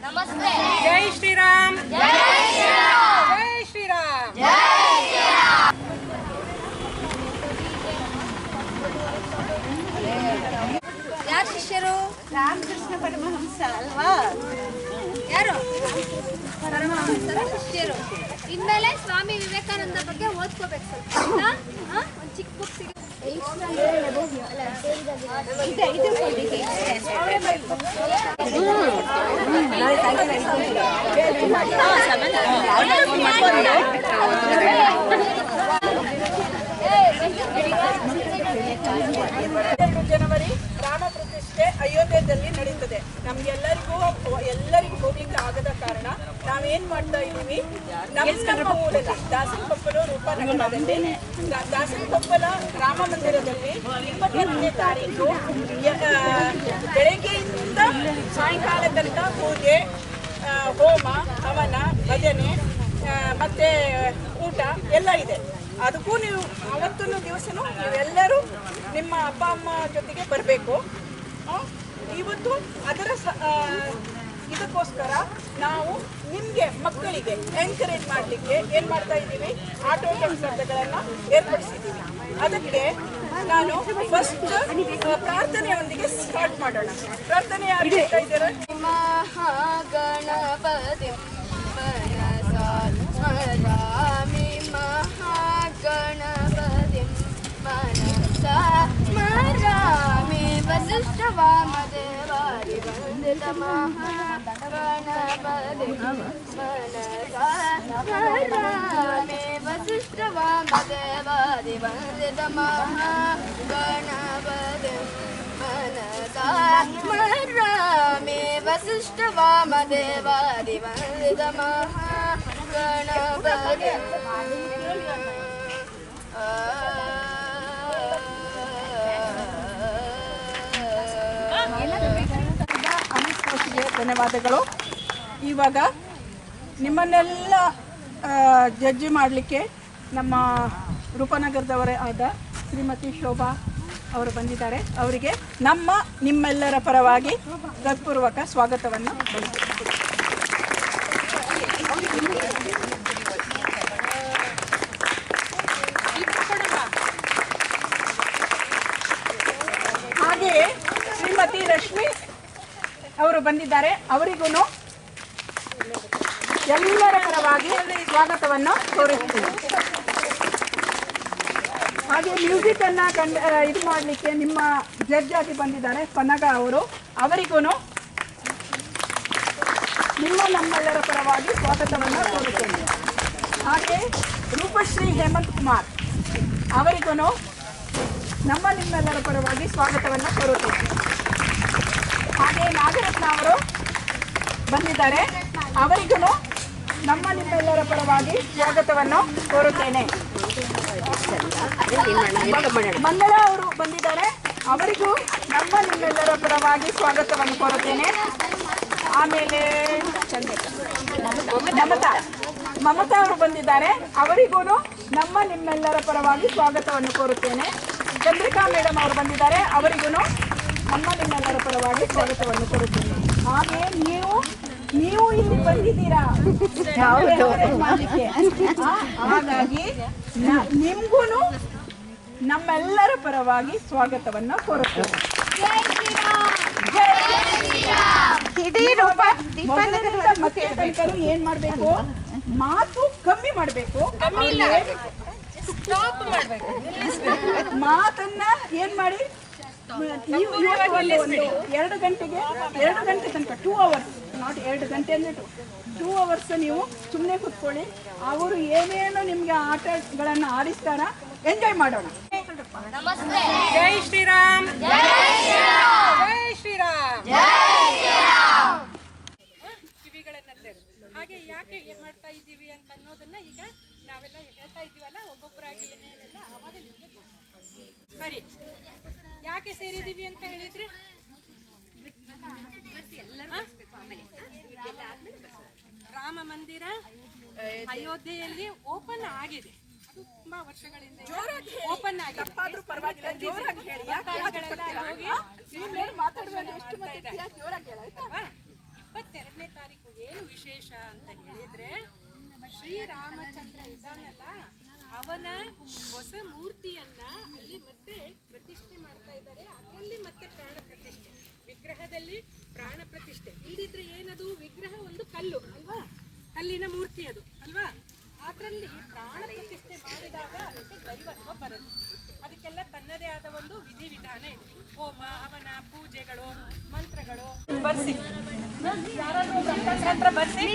ನಮಸ್ತೆ. ಜೈ ಶ್ರೀರಾಮ್. ಜೈ ಶ್ರೀರಾಮ್. ಜೈ ಶ್ರೀರಾಮ್. ಜೈ ಶ್ರೀರಾಮ್. ಯಾರು ಶಿಷ್ಯರು? ರಾಮಕೃಷ್ಣ ಪರಮಹಂಸ ಅಲ್ವಾ? ಯಾರು ಪರಮಹಂಸರ ಶಿಷ್ಯರು. ಇನ್ಮೇಲೆ ಸ್ವಾಮಿ ವಿವೇಕಾನಂದ ಬಗ್ಗೆ ಓದ್ಕೋಬೇಕು ಸ್ವಲ್ಪ. ಒಂದು ಚಿಕ್ಕ ಬುಕ್ ಸಿಗುತ್ತೆ. ಜನವರಿ ರಾಮ ಪ್ರತಿಷ್ಠೆ ಅಯೋಧ್ಯೆಯಲ್ಲಿ ನಡೀತದೆ. ನಮ್ಗೆಲ್ಲರಿಗೂ ಹೋಗ್ಲಿಕ್ಕೆ ಆಗದ ಕಾರಣ ನಾವೇನ್ ಮಾಡ್ತಾ ಇದೀವಿ, ನಮ್ಮ ಊರಲ್ಲಿ ದಾಸನಕೊಪ್ಪಲು ರೂಪನಗರದಲ್ಲಿ ದಾಸನಕೊಪ್ಪಲ ರಾಮ ಮಂದಿರದಲ್ಲಿ 22ನೇ ತಾರೀಕು ಬೆಳಗ್ಗೆಯಿಂದ ಸಾಯಂಕಾಲ ತನಕ ಪೂಜೆ, ಹೋಮ, ಹವನ, ಭಜನೆ ಮತ್ತೆ ಊಟ ಎಲ್ಲ ಇದೆ. ಅದಕ್ಕೂ ನೀವು ಅವತ್ತಿನ ದಿವಸನೂ ನೀವೆಲ್ಲರೂ ನಿಮ್ಮ ಅಪ್ಪ ಅಮ್ಮ ಜೊತೆಗೆ ಬರಬೇಕು. ಇವತ್ತು ಅದರ ಇದಕ್ಕೋಸ್ಕರ ನಾವು ನಿಮಗೆ ಮಕ್ಕಳಿಗೆ ಎನ್ಕರೇಜ್ ಮಾಡಲಿಕ್ಕೆ ಏನು ಮಾಡ್ತಾ ಇದ್ದೀವಿ, ಆಟೋಟ ಸ್ಪರ್ಧೆಗಳನ್ನು ಏರ್ಪಡಿಸಿದ್ದೀವಿ. ಅದಕ್ಕೆ ನಾನು ಫಸ್ಟ್ ಪ್ರಾರ್ಥನೆಯೊಂದಿಗೆ ಸ್ಟಾರ್ಟ್ ಮಾಡೋಣ. ಪ್ರಾರ್ಥನೆ ಯಾರು ಹೇಳ್ತಾ ಇದ್ದಾರೆ? ಮಹಾಗಣಪತಿ ಸ್ಮರಾಮಿ, ಮಹಾಗಣಪತಿ ಮನಸಾ ಸ್ಮರಾಮಿ, ವಸಿಷ್ಠ ವಾಮದೇವಾರಿ ವಂದಿತ ಮಹಾಗಣಪತಿ ಮನಸಾ ಸ್ಮರಾಮಿ, ವಸಿಷ್ಠ ವಾಮದೇವಾರಿ ವಂದಿತ ಮಹಾಗಣಪತಿ ಮನಸಾ ಸ್ಮರಾಮಿ, ವಸಿಷ್ಠ ವಾಮದೇವಾರಿ ವಂದಿತ ಮಹಾಗಣಪತಿ. ಧನ್ಯವಾದಗಳು. ಇವಾಗ ನಿಮ್ಮನ್ನೆಲ್ಲ ಜಡ್ಜ್ ಮಾಡಲಿಕ್ಕೆ ನಮ್ಮ ರೂಪನಗರದವರೇ ಆದ ಶ್ರೀಮತಿ ಶೋಭಾ ಅವರು ಬಂದಿದ್ದಾರೆ. ಅವರಿಗೆ ನಿಮ್ಮೆಲ್ಲರ ಪರವಾಗಿ ಹೃತ್ಪೂರ್ವಕ ಸ್ವಾಗತವನ್ನು ಬಯಸುತ್ತೇನೆ. ಹಾಗೆಯೇ ಶ್ರೀಮತಿ ರಶ್ಮಿ ಅವರು ಬಂದಿದ್ದಾರೆ. ಅವರಿಗೂ ಎಲ್ಲರ ಪರವಾಗಿ ಸ್ವಾಗತವನ್ನು ಕೋರುತ್ತೇನೆ. ಹಾಗೆ ಮ್ಯೂಸಿಕ್ ಅನ್ನ ಇದು ಮಾಡಲಿಕ್ಕೆ ನಿಮ್ಮ ಜಡ್ಜ್ ಆಗಿ ಬಂದಿದ್ದಾರೆ ಪನಗ ಅವರು. ಅವರಿಗೂ ನಮ್ಮೆಲ್ಲರ ಪರವಾಗಿ ಸ್ವಾಗತವನ್ನು ಕೋರುತ್ತೇನೆ. ಹಾಗೆ ರೂಪಶ್ರೀ ಹೇಮಂತ್ ಕುಮಾರ್ ಅವರಿಗೂ ನಿಮ್ಮೆಲ್ಲರ ಪರವಾಗಿ ಸ್ವಾಗತವನ್ನು ಕೋರುತ್ತೇನೆ. ಹಾಗೆ ನಾಗರತ್ನ ಅವರು ಬಂದಿದ್ದಾರೆ. ಅವರಿಗೂ ನಿಮ್ಮೆಲ್ಲರ ಪರವಾಗಿ ಸ್ವಾಗತವನ್ನು ಕೋರುತ್ತೇನೆ. ಮಂಗಳ ಅವರು ಬಂದಿದ್ದಾರೆ. ಅವರಿಗೂ ನಿಮ್ಮೆಲ್ಲರ ಪರವಾಗಿ ಸ್ವಾಗತವನ್ನು ಕೋರುತ್ತೇನೆ. ಆಮೇಲೆ ಮಮತಾ ಅವರು ಬಂದಿದ್ದಾರೆ. ಅವರಿಗೂ ನಿಮ್ಮೆಲ್ಲರ ಪರವಾಗಿ ಸ್ವಾಗತವನ್ನು ಕೋರುತ್ತೇನೆ. ಚಂದ್ರಿಕಾ ಮೇಡಮ್ ಅವರು ಬಂದಿದ್ದಾರೆ. ಅವರಿಗೂ ನಿಮ್ಮೆಲ್ಲರ ಪರವಾಗಿ ಸ್ವಾಗತವನ್ನು ಕೋರುತ್ತೇನೆ. ಹಾಗೆ ನೀವು ಇಲ್ಲಿ ಬಂದಿದ್ದೀರಾ ಮಾಡಲಿಕ್ಕೆ, ಹಾಗಾಗಿ ನಿಮ್ಗೂ ನಮ್ಮೆಲ್ಲರ ಪರವಾಗಿ ಸ್ವಾಗತವನ್ನು ಕೋರುತ್ತೇವೆ. ಮತ್ತೆ ತನಕರು ಏನ್ ಮಾಡ್ಬೇಕು, ಮಾತು ಕಮ್ಮಿ ಮಾಡ್ಬೇಕು, ಮಾತನ್ನ ಏನ್ ಮಾಡಿ 2 ಗಂಟೆ ತನಕ 2 ಅವರ್ಸ್, ನಾಟ್ 2 ಗಂಟೆ ಅಂದ್ರೆ 2 ಅವರ್ಸ್ ನೀವು ಸುಮ್ಮನೆ ಕೂತ್ಕೊಳ್ಳಿ. ಅವರು ಏನೇನು ನಿಮ್ಗೆ ಆಟಗಳನ್ನು ಆಡಿಸ್ತಾರ, ಎಂಜಾಯ್ ಮಾಡೋಣ. ನಮಸ್ತೆ. ಜೈ ಶ್ರೀರಾಮ್. ಜೈ ಶ್ರೀರಾಮ್. ಜೈ ಶ್ರೀರಾಮ್. ಜೈ ಶ್ರೀರಾಮ್. ಕಿವಿಗಳನ್ನ ತೆರೆದು ಹಾಗೆ ಯಾಕೆ ಏನ್ ಮಾಡ್ತಾ ಇದ್ದೀವಿ ಅಂತ ಅನ್ನೋದನ್ನ ಈಗ ನಾವೆಲ್ಲ ಹೇಳ್ತಾ ಇದ್ದೀವಲ್ಲ, ಒಬ್ಬೊಬ್ಬರಾಗಿ ಏನೇನೆಲ್ಲ ಅವಾಗ ನಿಮಗೆ ಸರಿ. ಯಾಕೆ ಸೇರಿದ್ದೀವಿ ಅಂತ ಹೇಳಿದ್ರೆ, ರಾಮ ಮಂದಿರ ಅಯೋಧ್ಯೆಯಲ್ಲಿ ಓಪನ್ ಆಗಿದೆ. ಅದು ತುಂಬಾ ವರ್ಷಗಳಿಂದ ಓಪನ್ ಆಗಿದೆ. ಹೋಗಿ 22ನೇ ಉದ್ದೇಶ ಅಂತ ಹೇಳಿದ್ರೆ, ಶ್ರೀರಾಮಚಂದ್ರ ಇದ್ದಾನಲ್ಲ, ಅವನ ಹೊಸ ಮೂರ್ತಿಯನ್ನ ಅಲ್ಲಿ ಮತ್ತೆ ಪ್ರತಿಷ್ಠೆ ಮಾಡ್ತಾ ಇದ್ದಾರೆ. ಅದರಲ್ಲಿ ಮತ್ತೆ ಪ್ರಾಣ ಪ್ರತಿಷ್ಠೆ, ವಿಗ್ರಹದಲ್ಲಿ ಪ್ರಾಣ ಪ್ರತಿಷ್ಠೆ. ಇಲ್ಲದಿದ್ರೆ ಏನದು, ವಿಗ್ರಹ ಒಂದು ಕಲ್ಲು ಅಲ್ವಾ, ಕಲ್ಲಿನ ಮೂರ್ತಿ ಅದು ಅಲ್ವಾ. ಅದರಲ್ಲಿ ಪ್ರಾಣ ಪ್ರತಿಷ್ಠೆ ಮಾಡಿದಾಗ ಅದಕ್ಕೆ ದೈವತ್ವ ಬರುತ್ತೆ. ಅದಕ್ಕೆಲ್ಲ ತನ್ನದೇ ಆದ ಒಂದು ವಿಧಿವಿಧಾನ ಇದೆ. ಹೋಮ, ಹವನ, ಪೂಜೆಗಳು, ಮಂತ್ರಗಳು. ಬರ್ಸಿ, ಯಾರಾದ್ರೂ ಹತ್ರ ಬರ್ಸಿ.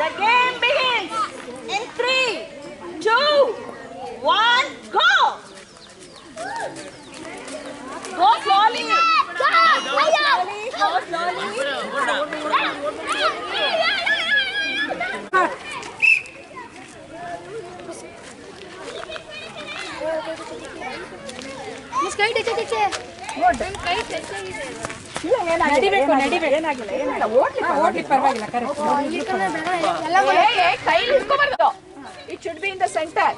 The game begins in 3, 2, 1, go! Go slowly! Go slowly! ಕೈ ಟಚ್ ಕೈ ಟಚ್ ನಡಿಬೇಕು, ಏನಾಗಿಲ್ಲ, ಓಡ್ಲಿ ಪರವಾಗಿಲ್ಲ. ಕೈಲಿ ಇಟ್ಕೋಬಾರ್ದು. It should be in the center.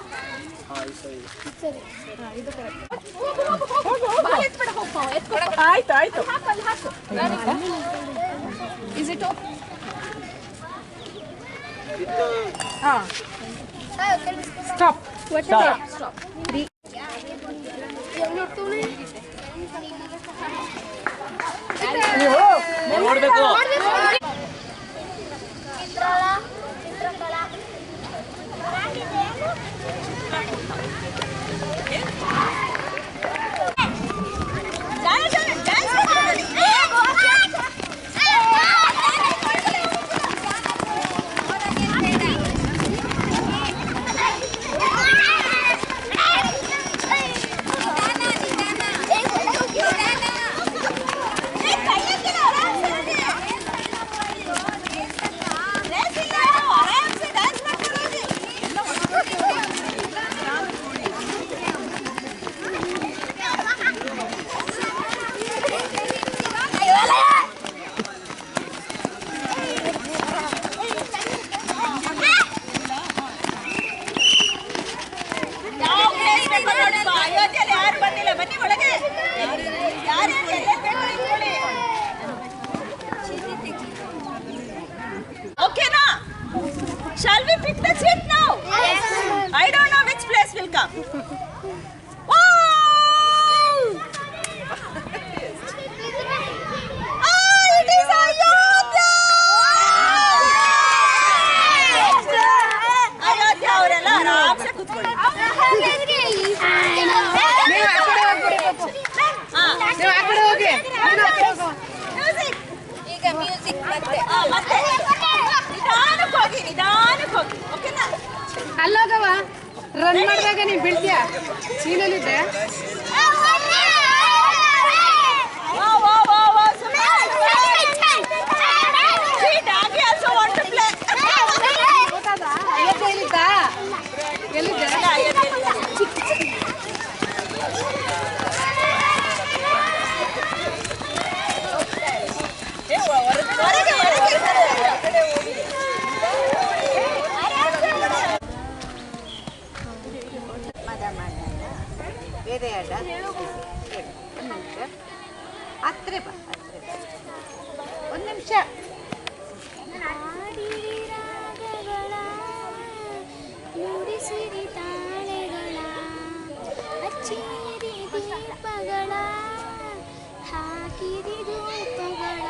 ಆಯ್ತು. Is it okay? ಸ್ಟಾಪ್. ನೋಡ್ಬೇಕು. Okay na? Shall we pick the seat now? Yes. I don't know which place will come. Wow! It is Ayodhya! Ayodhya ಅವರೆಲ್ಲ ಆರಾಮ್ಸೆ ಕೂತ್ಕೊಳ್ಳಿ. ಈಗ music ಮತ್ತೆ ನಿಧಾನಕ್ಕೆ ಹೋಗಿ ಓಕೆನಾ? ಅಲ್ಲೋಗವ ರನ್ ಮಾಡಿದಾಗ ನೀನ್ ಬೀಳ್ತೀಯ ಸೀನಲ್ಲಿದ್ದೆ. ಹತ್ರ ಬಾ ಒಂದು ನಿಮಿಷ. ನುಡಿಸಿರಿ ತಾಳೆಗಳ ಹಚ್ಚಿರಿ ದೀಪಗಳ ಹಾಕಿರಿ ಧೂಪಗಳ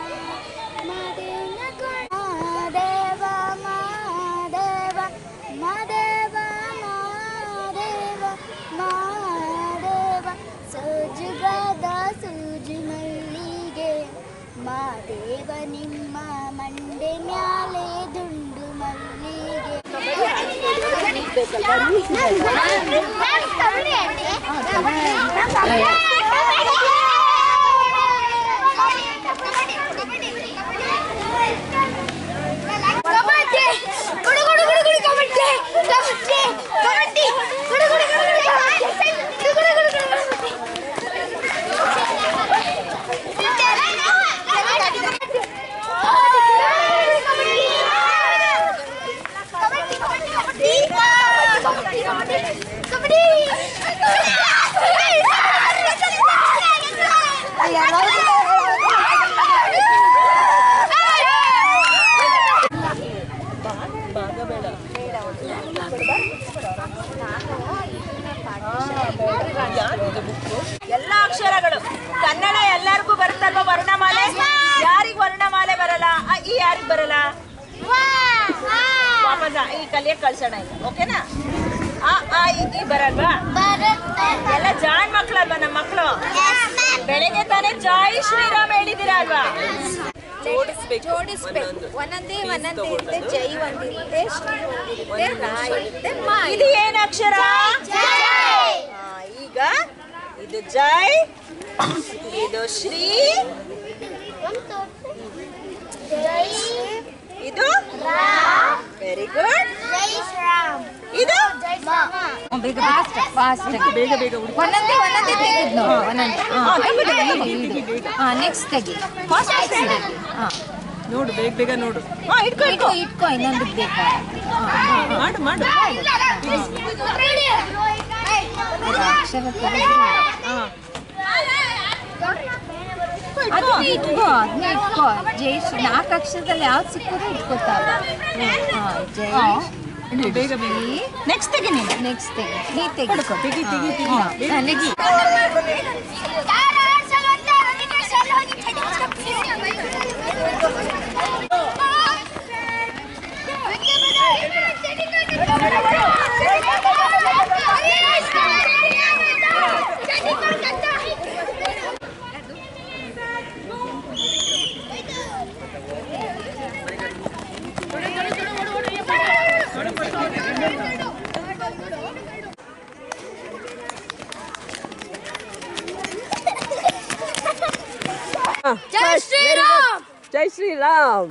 ಮಾದೇವ ಮಾದೇವ ಮಾದೇವ ಮಾದೇವ ಮಾದೇವ ಸೋಜುಗಾದ ಸೂಜು ಮಲ್ಲಿಗೆ ಮಾದೇವ ನಿಮ್ಮ ಮಂಡೆ ಮ್ಯಾಲೆ ದುಂಡು ಮಲ್ಲಿಗೆ. ಎಲ್ಲ ಅಕ್ಷರಗಳು ಕನ್ನಡ ಎಲ್ಲರಿಗೂ ಬರುತ್ತಲ್ವ ವರ್ಣಮಾಲೆ? ಯಾರಿಗ್ ವರ್ಣಮಾಲೆ ಬರಲ್ಲ? ಈ ಯಾರಿಗ್ ಬರಲ್ಲ? ವಾಪಸ್ ಈ ಕಲಿಯಕ್ ಕಳ್ಸೋಣ ಈಗ, ಓಕೆನಾ? ಈ ಬರಲ್ವಾ? ಎಲ್ಲ ಜಾಣ್ ಮಕ್ಳಲ್ವಾ ನಮ್ಮ ಮಕ್ಳು? ಬೆಳಿಗ್ಗೆ ತಾನೇ ಜೈ ಶ್ರೀರಾಮ್ ಹೇಳಿದಿರಾ ಅಲ್ವಾ? ಜೋಡಿಸ್ಬೇಕು. ಒಂದೊಂದೇ ಇರುತ್ತೆ, ಜೈ ಒಂದಿರುತ್ತೆ, ಶ್ರೀ ಒಂದಿರುತ್ತೆ, ರಾ ಇರುತ್ತೆ, ಮಾ. ಇದು ಏನ್ ಅಕ್ಷರ? ಈಗ ಇದು ಜೈ, ಇದು ಶ್ರೀ, ಇದು ವೆರಿ ಗುಡ್. ಇದು ನೆಕ್ಸ್ಟ್ ತೆಗಿ. ನೋಡು ಬೇಗ ಬೇಗ ನೋಡು. ಇಟ್ಕೋ ಇನ್ನೊಂದು ಬೇಕಾ? ಮಾಡು ಮಾಡು. ಅಕ್ಷರ ಅದನ್ನೇ ಇಟ್ಕೋ. ಜಯಶ್ರೀ 4 ಅಕ್ಷರದಲ್ಲಿ ಯಾವ್ದು ಸಿಕ್ಕೋದು ಇಟ್ಕೋತಾವ. ಜೈ ಬೇಗ ಬೇಗ. ನೆಕ್ಸ್ಟ್ ತೆಗಿ ನೀನು. ನೆಕ್ಸ್ಟ್ ತೆಗಿ. ನೀ ತೆಗಿ. ನೆಕ್ಸ್ಟ್ ಜೈ ಶ್ರೀರಾಮ್. ಜೈ ಶ್ರೀರಾಮ್.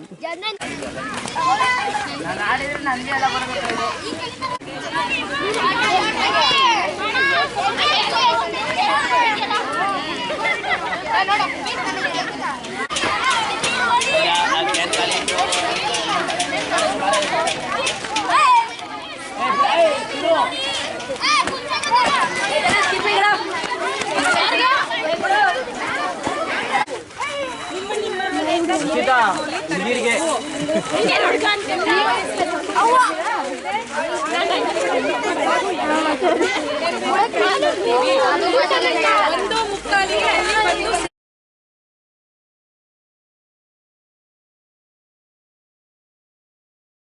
ನೀರಿಗೆ ಒಂದು ಮುಕ್ಕಾಲಿಗೆ ಅಲ್ಲಿ